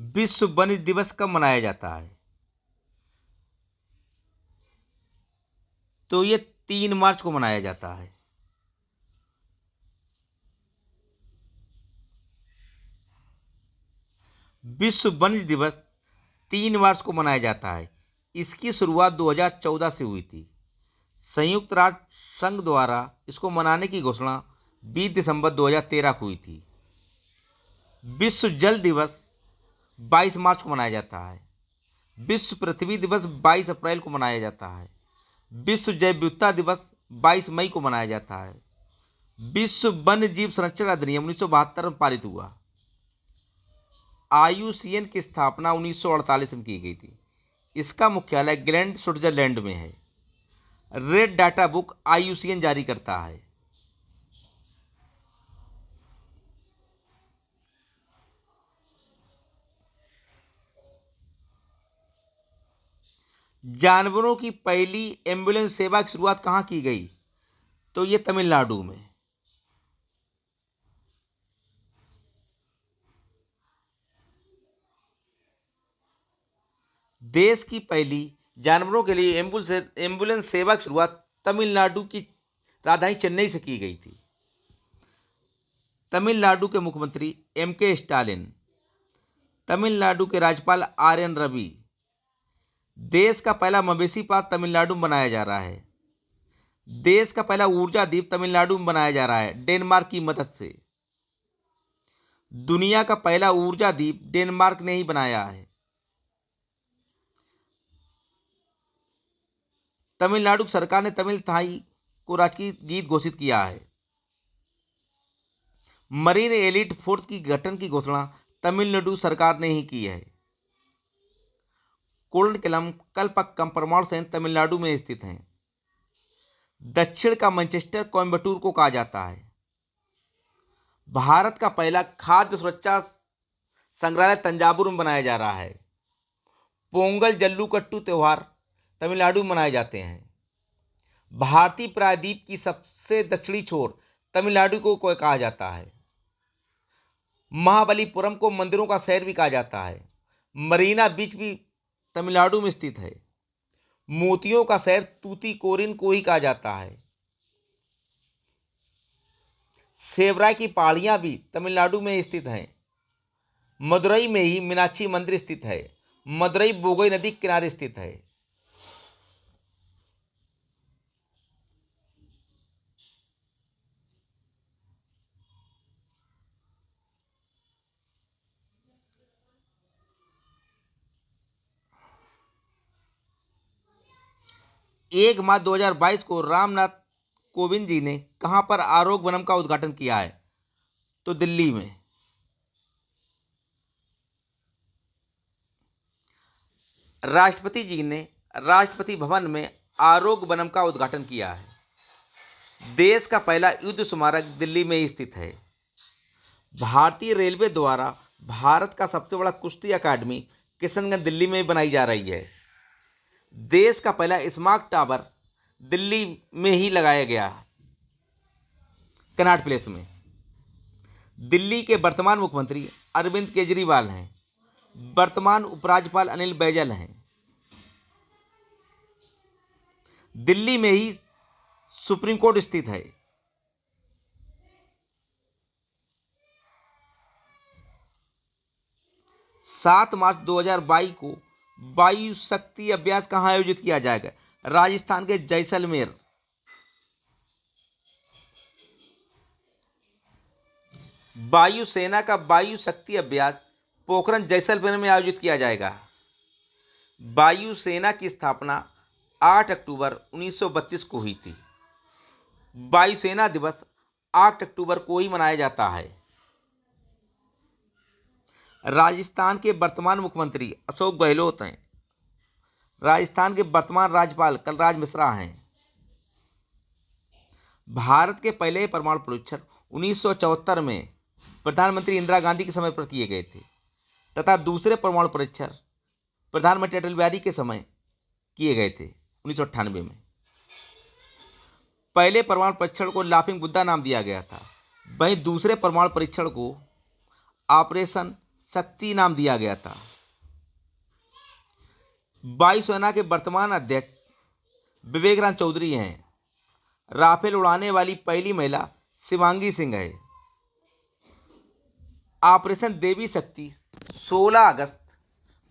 विश्व वन्य दिवस कब मनाया जाता है? तो ये 3 मार्च को मनाया जाता है। विश्व वन्य दिवस 3 मार्च को मनाया जाता है। इसकी शुरुआत 2014 से हुई थी। संयुक्त राष्ट्र संघ द्वारा इसको मनाने की घोषणा 20 दिसंबर 2013 को हुई थी। विश्व जल दिवस 22 मार्च को मनाया जाता है। विश्व पृथ्वी दिवस 22 अप्रैल को मनाया जाता है। विश्व जैव विविधता दिवस 22 मई को मनाया जाता है। विश्व वन्य जीव संरक्षण अधिनियम 1972 में पारित हुआ। IUCN की स्थापना 1948 में की गई थी। इसका मुख्यालय ग्लैंड स्विट्जरलैंड में है। रेड डाटा बुक IUCN जारी करता है। जानवरों की पहली एम्बुलेंस सेवा की शुरुआत कहाँ की गई? तो ये तमिलनाडु में। देश की पहली जानवरों के लिए एम्बुलेंस सेवा की शुरुआत तमिलनाडु की राजधानी चेन्नई से की गई थी। तमिलनाडु के मुख्यमंत्री MK स्टालिन, तमिलनाडु के राज्यपाल RN रवि। देश का पहला मवेशी पार्क तमिलनाडु में बनाया जा रहा है। देश का पहला ऊर्जा द्वीप तमिलनाडु में बनाया जा रहा है डेनमार्क की मदद से। दुनिया का पहला ऊर्जा द्वीप डेनमार्क ने ही बनाया है। तमिलनाडु सरकार ने तमिल थाई को राजकीय गीत घोषित किया है। मरीन एलिट फोर्स की गठन की घोषणा तमिलनाडु सरकार ने ही की है। कोल्लम कल्पक्कम परमाणु संयंत्र तमिलनाडु में स्थित है। दक्षिण का मैनचेस्टर कोयम्बटूर को कहा जाता है। भारत का पहला खाद्य सुरक्षा संग्रहालय तंजावुर में बनाया जा रहा है। पोंगल जल्लूकट्टू त्यौहार तमिलनाडु में मनाए जाते हैं। भारतीय प्रायद्वीप की सबसे दक्षिणी छोर तमिलनाडु को कहा जाता है। महाबलीपुरम को मंदिरों का शहर भी कहा जाता है। मरीना बीच भी तमिलनाडु में स्थित है। मोतियों का शहर तूतीकोरिन को ही कहा जाता है। सेवराय की पहाड़ियां भी तमिलनाडु में स्थित हैं। मदुरई में ही मीनाक्षी मंदिर स्थित है। मदुरई बोगई नदी के किनारे स्थित है। एक मार्च 2022 को रामनाथ कोविंद जी ने कहां पर आरोग्य वनम का उद्घाटन किया है? तो दिल्ली में। राष्ट्रपति जी ने राष्ट्रपति भवन में आरोग्य वनम का उद्घाटन किया है। देश का पहला युद्ध स्मारक दिल्ली में ही स्थित है। भारतीय रेलवे द्वारा भारत का सबसे बड़ा कुश्ती अकादमी किशनगंज दिल्ली में बनाई जा रही है। देश का पहला स्मार्ट टावर दिल्ली में ही लगाया गया कनॉट प्लेस में। दिल्ली के वर्तमान मुख्यमंत्री अरविंद केजरीवाल हैं। वर्तमान उपराज्यपाल अनिल बैजल हैं। दिल्ली में ही सुप्रीम कोर्ट स्थित है। सात मार्च 2022 को वायु शक्ति अभ्यास कहाँ आयोजित किया जाएगा? राजस्थान के जैसलमेर। वायुसेना का वायु शक्ति अभ्यास पोखरण जैसलमेर में आयोजित किया जाएगा। वायुसेना की स्थापना 8 अक्टूबर 1932 को हुई थी। वायुसेना दिवस 8 अक्टूबर को ही मनाया जाता है। राजस्थान के वर्तमान मुख्यमंत्री अशोक गहलोत हैं। राजस्थान के वर्तमान राज्यपाल कलराज मिश्रा हैं। भारत के पहले परमाणु परीक्षण 1974 में प्रधानमंत्री इंदिरा गांधी के समय पर किए गए थे तथा दूसरे परमाणु परीक्षण प्रधानमंत्री अटल बिहारी के समय किए गए थे 1998 में। पहले परमाणु परीक्षण को लाफिंग बुद्धा नाम दिया गया था। वहीं दूसरे परमाणु परीक्षण को ऑपरेशन शक्ति नाम दिया गया था। वायुसेना के वर्तमान अध्यक्ष विवेक चौधरी हैं। राफेल उड़ाने वाली पहली महिला शिवांगी सिंह है। ऑपरेशन देवी शक्ति 16 अगस्त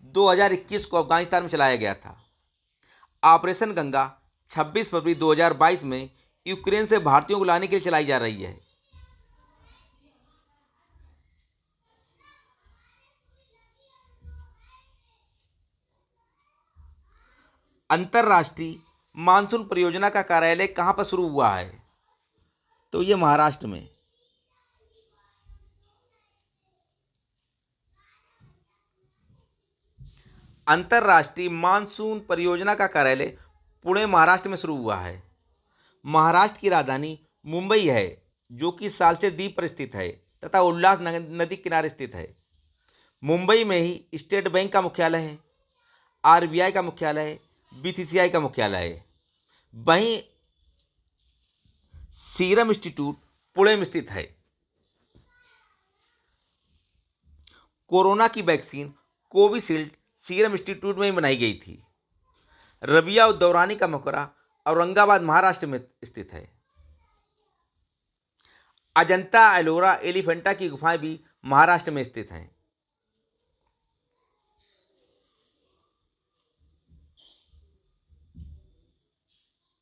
2021 को अफगानिस्तान में चलाया गया था। ऑपरेशन गंगा 26 फरवरी 2022 में यूक्रेन से भारतीयों को लाने के लिए चलाई जा रही है। अंतर्राष्ट्रीय मानसून परियोजना का कार्यालय कहाँ पर शुरू हुआ है? तो ये महाराष्ट्र में। अंतर्राष्ट्रीय मानसून परियोजना का कार्यालय पुणे महाराष्ट्र में शुरू हुआ है। महाराष्ट्र की राजधानी मुंबई है, जो कि सालचर द्वीप पर स्थित है तथा उल्लास नदी किनारे स्थित है। मुंबई में ही स्टेट बैंक का मुख्यालय है, आरबीआई का मुख्यालय है, बीसीसीआई का मुख्यालय है। वहीं सीरम इंस्टीट्यूट पुणे में स्थित है। कोरोना की वैक्सीन कोविशील्ड सीरम इंस्टीट्यूट में ही बनाई गई थी। रबिया उद्दौरानी का मकबरा औरंगाबाद महाराष्ट्र में स्थित है। अजंता एलोरा एलिफेंटा की गुफाएं भी महाराष्ट्र में स्थित हैं।